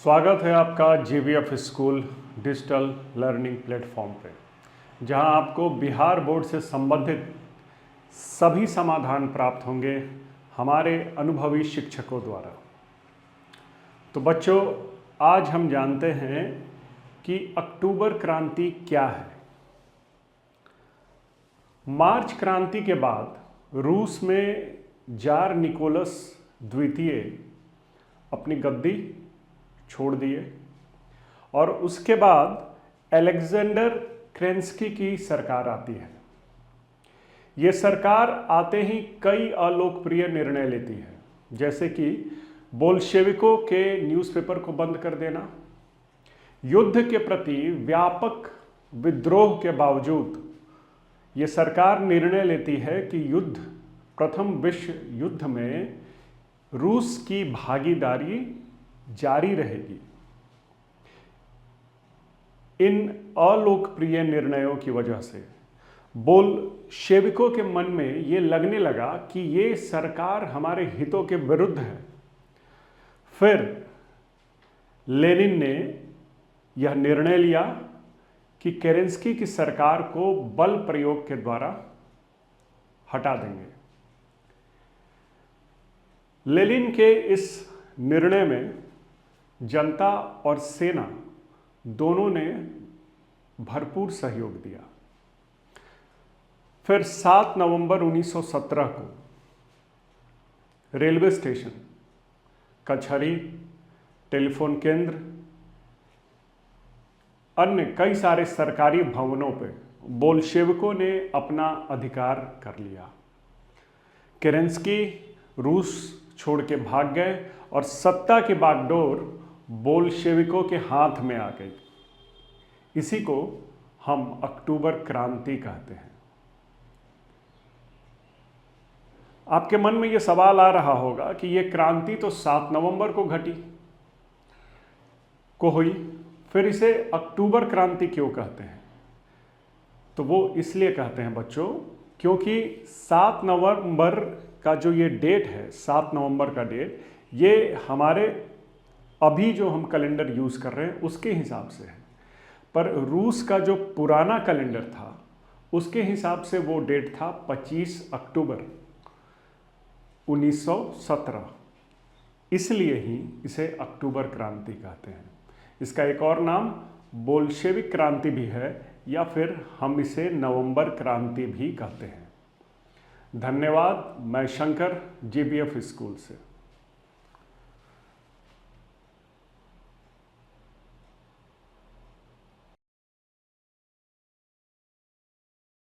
स्वागत है आपका JVF school digital learning platform पे, जहां आपको बिहार बोर्ड से संबंधित सभी समाधान प्राप्त होंगे हमारे अनुभवी शिक्षकों द्वारा। तो बच्चों, आज हम जानते हैं कि अक्टूबर क्रांति क्या है। मार्च क्रांति के बाद रूस में जार निकोलस द्वितीय अपनी गद्दी छोड़ दिए और उसके बाद अलेक्जेंडर केरेंस्की की सरकार आती है। ये सरकार आते ही कई अलोकप्रिय निर्णय लेती है, जैसे कि बोल्शेविकों के न्यूज़पेपर को बंद कर देना, युद्ध के प्रति व्यापक विद्रोह के बावजूद ये सरकार निर्णय लेती है कि प्रथम विश्व युद्ध में रूस की भागीदारी जारी रहेगी। इन अलोकप्रिय निर्णयों की वजह से बोल्शेविकों के मन में ये लगने लगा कि ये सरकार हमारे हितों के विरुद्ध है। फिर लेनिन ने यह निर्णय लिया कि केरेंस्की की सरकार को बल प्रयोग के द्वारा हटा देंगे। लेनिन के इस निर्णय में जनता और सेना दोनों ने भरपूर सहयोग दिया। फिर 7 नवंबर 1917 को रेलवे स्टेशन, कचहरी, टेलीफोन केंद्र, अन्य कई सारे सरकारी भवनों पर बोल्शेविकों ने अपना अधिकार कर लिया। केरेंस्की रूस छोड़ के भाग गए और सत्ता की बागडोर बोल्शेविकों के हाथ में आ गई। इसी को हम अक्टूबर क्रांति कहते हैं। आपके मन में यह सवाल आ रहा होगा कि यह क्रांति तो 7 नवंबर को हुई, फिर इसे अक्टूबर क्रांति क्यों कहते हैं? तो वो इसलिए कहते हैं बच्चों, क्योंकि 7 नवंबर का जो ये डेट है, 7 नवंबर का डेट, ये हमारे अभी जो हम कैलेंडर यूज़ कर रहे हैं उसके हिसाब से है, पर रूस का जो पुराना कैलेंडर था उसके हिसाब से वो डेट था 25 अक्टूबर 1917। इसलिए ही इसे अक्टूबर क्रांति कहते हैं। इसका एक और नाम बोल्शेविक क्रांति भी है, या फिर हम इसे नवंबर क्रांति भी कहते हैं। धन्यवाद। मैं शंकर, JVF स्कूल से।